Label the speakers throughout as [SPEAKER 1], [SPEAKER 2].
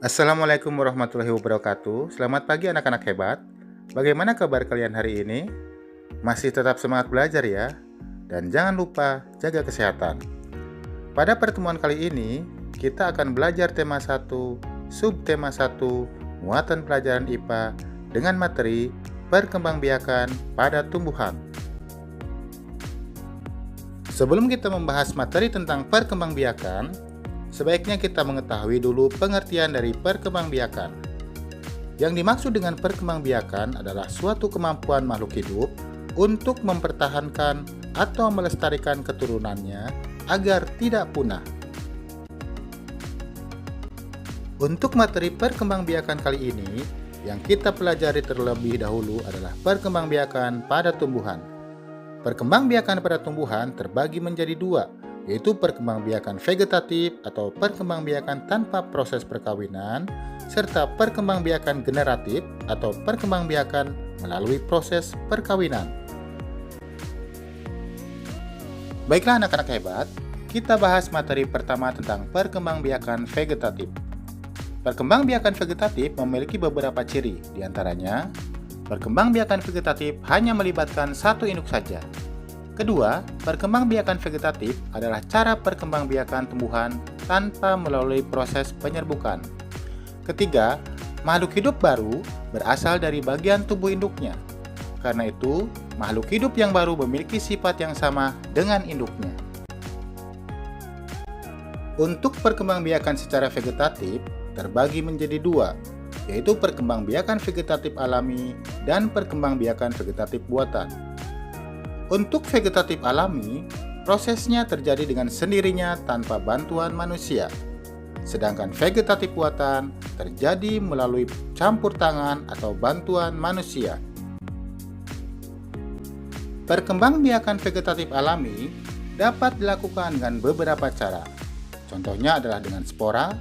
[SPEAKER 1] Assalamualaikum warahmatullahi wabarakatuh. Selamat pagi anak-anak hebat. Bagaimana kabar kalian hari ini? Masih tetap semangat belajar ya? Dan jangan lupa jaga kesehatan. Pada pertemuan kali ini, kita akan belajar tema 1, subtema 1, muatan pelajaran IPA dengan materi perkembangbiakan pada tumbuhan. Sebelum kita membahas materi tentang perkembangbiakan, sebaiknya kita mengetahui dulu pengertian dari perkembangbiakan. Yang dimaksud dengan perkembangbiakan adalah suatu kemampuan makhluk hidup untuk mempertahankan atau melestarikan keturunannya agar tidak punah. Untuk materi perkembangbiakan kali ini, yang kita pelajari terlebih dahulu adalah perkembangbiakan pada tumbuhan. Perkembangbiakan pada tumbuhan terbagi menjadi dua, yaitu perkembangbiakan vegetatif atau perkembangbiakan tanpa proses perkawinan, serta perkembangbiakan generatif atau perkembangbiakan melalui proses perkawinan. Baiklah anak-anak hebat, kita bahas materi pertama tentang perkembangbiakan vegetatif. Perkembangbiakan vegetatif memiliki beberapa ciri, diantaranya perkembangbiakan vegetatif hanya melibatkan satu induk saja. Kedua, perkembangbiakan vegetatif adalah cara perkembangbiakan tumbuhan tanpa melalui proses penyerbukan. Ketiga, makhluk hidup baru berasal dari bagian tubuh induknya. Karena itu, makhluk hidup yang baru memiliki sifat yang sama dengan induknya. Untuk perkembangbiakan secara vegetatif terbagi menjadi dua, yaitu perkembangbiakan vegetatif alami dan perkembangbiakan vegetatif buatan. Untuk vegetatif alami, prosesnya terjadi dengan sendirinya tanpa bantuan manusia. Sedangkan vegetatif buatan terjadi melalui campur tangan atau bantuan manusia. Perkembangbiakan vegetatif alami dapat dilakukan dengan beberapa cara. Contohnya adalah dengan spora,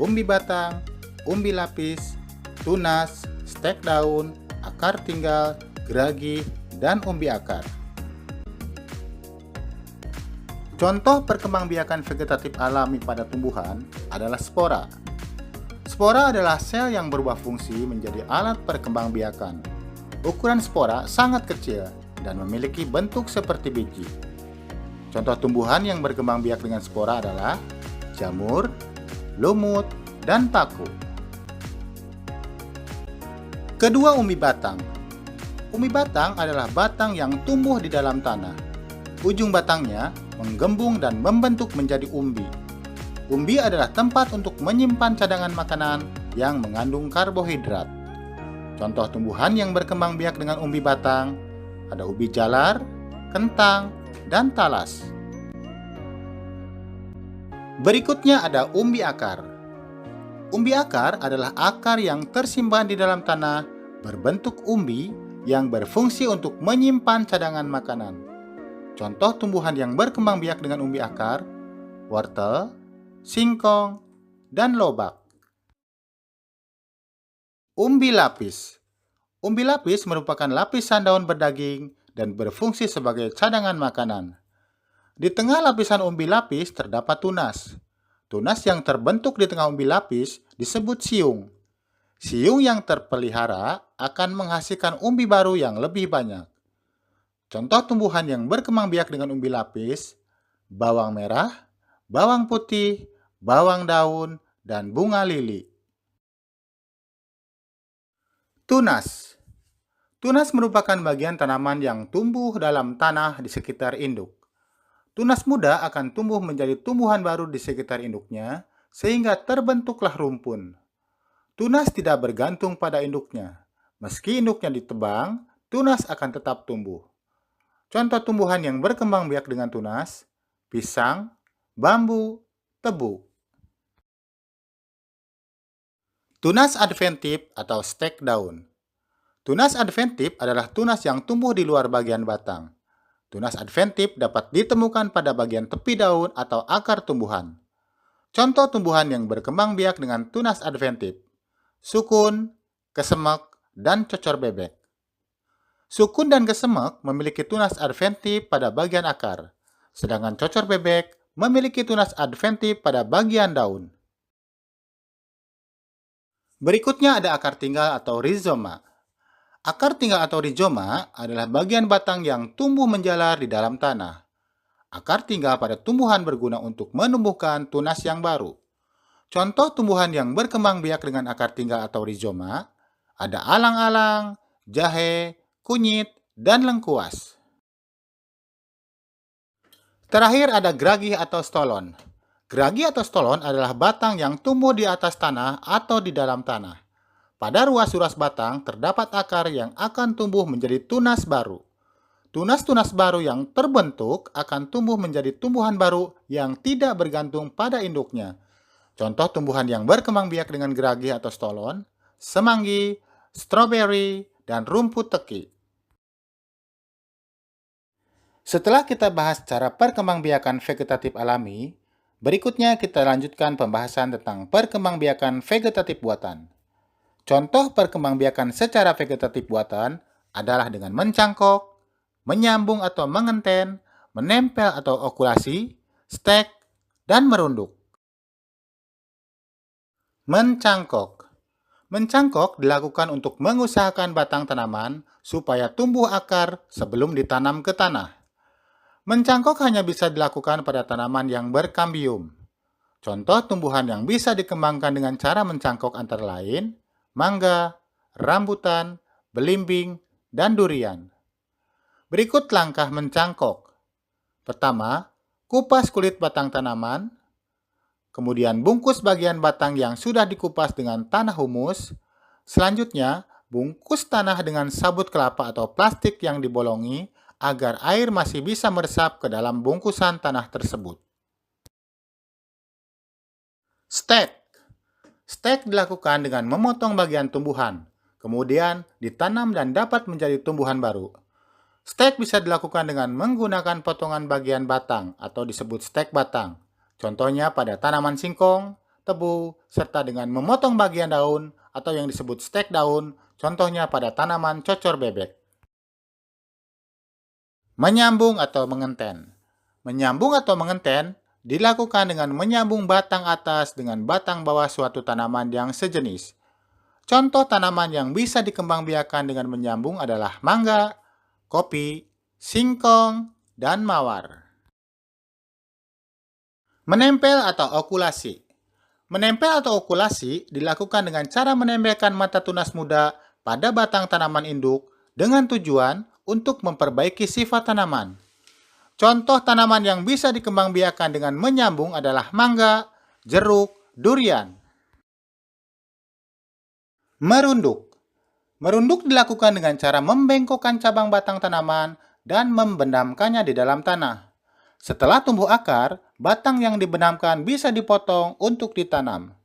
[SPEAKER 1] umbi batang, umbi lapis, tunas, stek daun, akar tinggal, geragi, dan umbi akar. Contoh perkembangbiakan vegetatif alami pada tumbuhan adalah spora. Spora adalah sel yang berubah fungsi menjadi alat perkembangbiakan. Ukuran spora sangat kecil dan memiliki bentuk seperti biji. Contoh tumbuhan yang berkembang biak dengan spora adalah jamur, lumut, dan paku. Kedua, umbi batang. Umbi batang adalah batang yang tumbuh di dalam tanah. Ujung batangnya menggembung dan membentuk menjadi umbi. Umbi adalah tempat untuk menyimpan cadangan makanan yang mengandung karbohidrat. Contoh tumbuhan yang berkembang biak dengan umbi batang ada ubi jalar, kentang, dan talas. Berikutnya ada umbi akar. Umbi akar adalah akar yang tersimpan di dalam tanah berbentuk umbi yang berfungsi untuk menyimpan cadangan makanan. Contoh tumbuhan yang berkembang biak dengan umbi akar, wortel, singkong, dan lobak. Umbi lapis. Umbi lapis merupakan lapisan daun berdaging dan berfungsi sebagai cadangan makanan. Di tengah lapisan umbi lapis terdapat tunas. Tunas yang terbentuk di tengah umbi lapis disebut siung. Siung yang terpelihara akan menghasilkan umbi baru yang lebih banyak. Contoh tumbuhan yang berkembang biak dengan umbi lapis, bawang merah, bawang putih, bawang daun, dan bunga lili. Tunas. Tunas merupakan bagian tanaman yang tumbuh dalam tanah di sekitar induk. Tunas muda akan tumbuh menjadi tumbuhan baru di sekitar induknya, sehingga terbentuklah rumpun. Tunas tidak bergantung pada induknya. Meski induknya ditebang, tunas akan tetap tumbuh. Contoh tumbuhan yang berkembang biak dengan tunas, pisang, bambu, tebu. Tunas adventif atau stek daun. Tunas adventif adalah tunas yang tumbuh di luar bagian batang. Tunas adventif dapat ditemukan pada bagian tepi daun atau akar tumbuhan. Contoh tumbuhan yang berkembang biak dengan tunas adventif: sukun, kesemek, dan cocor bebek. Sukun dan kesemek memiliki tunas adventif pada bagian akar, sedangkan cocor bebek memiliki tunas adventif pada bagian daun. Berikutnya ada akar tinggal atau rizoma. Akar tinggal atau rizoma adalah bagian batang yang tumbuh menjalar di dalam tanah. Akar tinggal pada tumbuhan berguna untuk menumbuhkan tunas yang baru. Contoh tumbuhan yang berkembang biak dengan akar tinggal atau rizoma ada alang-alang, jahe, kunyit, dan lengkuas. Terakhir ada geragi atau stolon. Geragi atau stolon adalah batang yang tumbuh di atas tanah atau di dalam tanah. Pada ruas-ruas batang terdapat akar yang akan tumbuh menjadi tunas baru. Tunas-tunas baru yang terbentuk akan tumbuh menjadi tumbuhan baru yang tidak bergantung pada induknya. Contoh tumbuhan yang berkembang biak dengan geragi atau stolon, semanggi, stroberi, dan rumput teki. Setelah kita bahas cara perkembangbiakan vegetatif alami, berikutnya kita lanjutkan pembahasan tentang perkembangbiakan vegetatif buatan. Contoh perkembangbiakan secara vegetatif buatan adalah dengan mencangkok, menyambung atau mengenten, menempel atau okulasi, stek, dan merunduk. Mencangkok. Mencangkok dilakukan untuk mengusahakan batang tanaman supaya tumbuh akar sebelum ditanam ke tanah. Mencangkok hanya bisa dilakukan pada tanaman yang berkambium. Contoh tumbuhan yang bisa dikembangkan dengan cara mencangkok antara lain, mangga, rambutan, belimbing, dan durian. Berikut langkah mencangkok. Pertama, kupas kulit batang tanaman, kemudian bungkus bagian batang yang sudah dikupas dengan tanah humus, selanjutnya bungkus tanah dengan sabut kelapa atau plastik yang dibolongi agar air masih bisa meresap ke dalam bungkusan tanah tersebut. Stek. Stek dilakukan dengan memotong bagian tumbuhan, kemudian ditanam dan dapat menjadi tumbuhan baru. Stek bisa dilakukan dengan menggunakan potongan bagian batang atau disebut stek batang. Contohnya pada tanaman singkong, tebu, serta dengan memotong bagian daun atau yang disebut stek daun, contohnya pada tanaman cocor bebek. Menyambung atau mengenten. Menyambung atau mengenten dilakukan dengan menyambung batang atas dengan batang bawah suatu tanaman yang sejenis. Contoh tanaman yang bisa dikembangbiakan dengan menyambung adalah mangga, kopi, singkong, dan mawar. Menempel atau okulasi. Menempel atau okulasi dilakukan dengan cara menempelkan mata tunas muda pada batang tanaman induk dengan tujuan untuk memperbaiki sifat tanaman. Contoh tanaman yang bisa dikembangbiakan dengan menyambung adalah mangga, jeruk, durian. Merunduk. Merunduk dilakukan dengan cara membengkokkan cabang batang tanaman dan membenamkannya di dalam tanah. Setelah tumbuh akar, batang yang dibenamkan bisa dipotong untuk ditanam.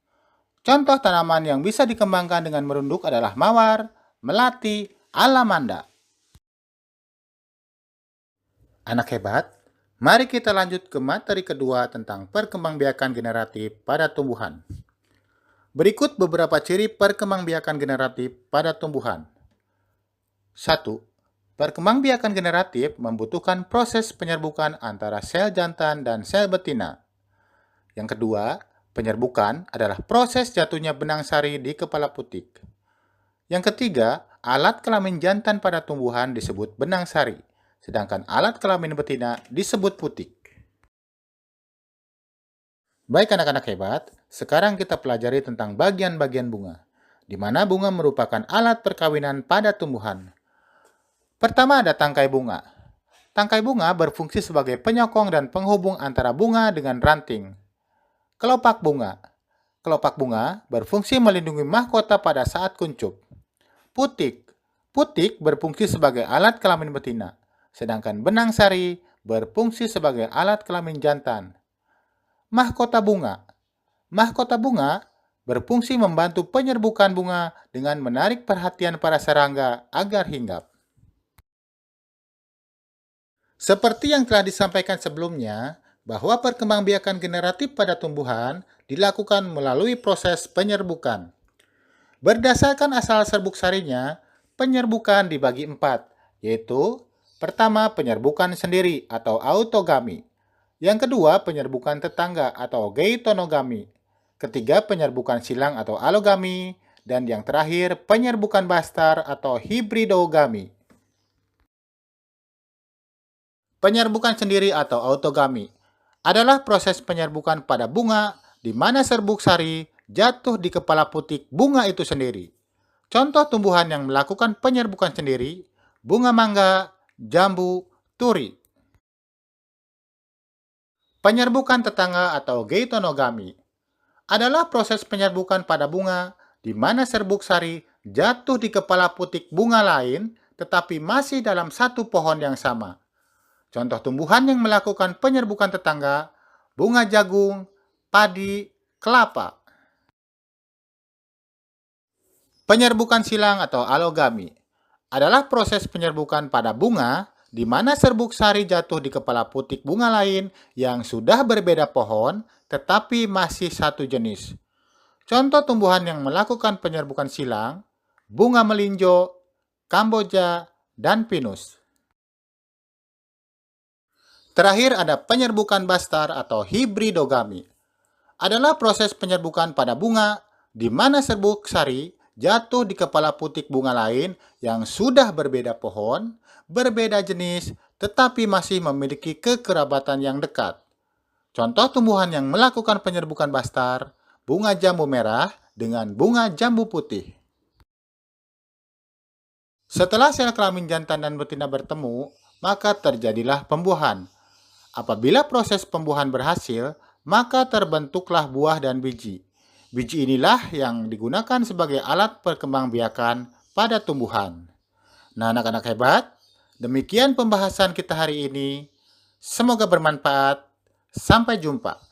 [SPEAKER 1] Contoh tanaman yang bisa dikembangkan dengan merunduk adalah mawar, melati, alamanda. Anak hebat, mari kita lanjut ke materi kedua tentang perkembangbiakan generatif pada tumbuhan. Berikut beberapa ciri perkembangbiakan generatif pada tumbuhan. 1. Perkembangbiakan generatif membutuhkan proses penyerbukan antara sel jantan dan sel betina. Yang kedua, penyerbukan adalah proses jatuhnya benang sari di kepala putik. Yang ketiga, alat kelamin jantan pada tumbuhan disebut benang sari, sedangkan alat kelamin betina disebut putik. Baik anak-anak hebat, sekarang kita pelajari tentang bagian-bagian bunga, di mana bunga merupakan alat perkawinan pada tumbuhan. Pertama ada tangkai bunga. Tangkai bunga berfungsi sebagai penyokong dan penghubung antara bunga dengan ranting. Kelopak bunga. Kelopak bunga berfungsi melindungi mahkota pada saat kuncup. Putik. Putik berfungsi sebagai alat kelamin betina, sedangkan benang sari berfungsi sebagai alat kelamin jantan. Mahkota bunga. Mahkota bunga berfungsi membantu penyerbukan bunga dengan menarik perhatian para serangga agar hinggap. Seperti yang telah disampaikan sebelumnya, bahwa perkembangbiakan generatif pada tumbuhan dilakukan melalui proses penyerbukan. Berdasarkan asal serbuk sarinya, penyerbukan dibagi 4, yaitu pertama penyerbukan sendiri atau autogami, yang kedua penyerbukan tetangga atau geitonogami, ketiga penyerbukan silang atau alogami, Dan yang terakhir, penyerbukan bastar atau hibridogami. Penyerbukan sendiri atau autogami adalah proses penyerbukan pada bunga di mana serbuk sari jatuh di kepala putik bunga itu sendiri. Contoh tumbuhan yang melakukan penyerbukan sendiri, bunga mangga, jambu, turi. Penyerbukan tetangga atau geitonogami adalah proses penyerbukan pada bunga di mana serbuk sari jatuh di kepala putik bunga lain tetapi masih dalam satu pohon yang sama. Contoh tumbuhan yang melakukan penyerbukan tetangga, bunga jagung, padi, kelapa. Penyerbukan silang atau alogami adalah proses penyerbukan pada bunga di mana serbuk sari jatuh di kepala putik bunga lain yang sudah berbeda pohon tetapi masih satu jenis. Contoh tumbuhan yang melakukan penyerbukan silang, bunga melinjo, kamboja, dan pinus. Terakhir ada penyerbukan bastar atau hibridogami. Adalah proses penyerbukan pada bunga di mana serbuk sari jatuh di kepala putik bunga lain yang sudah berbeda pohon, berbeda jenis, tetapi masih memiliki kekerabatan yang dekat. Contoh tumbuhan yang melakukan penyerbukan bastar, bunga jambu merah dengan bunga jambu putih. Setelah sel kelamin jantan dan betina bertemu, maka terjadilah pembuahan. Apabila proses pembuahan berhasil, maka terbentuklah buah dan biji. Biji inilah yang digunakan sebagai alat perkembangbiakan pada tumbuhan. Nah, anak-anak hebat, demikian pembahasan kita hari ini. Semoga bermanfaat. Sampai jumpa.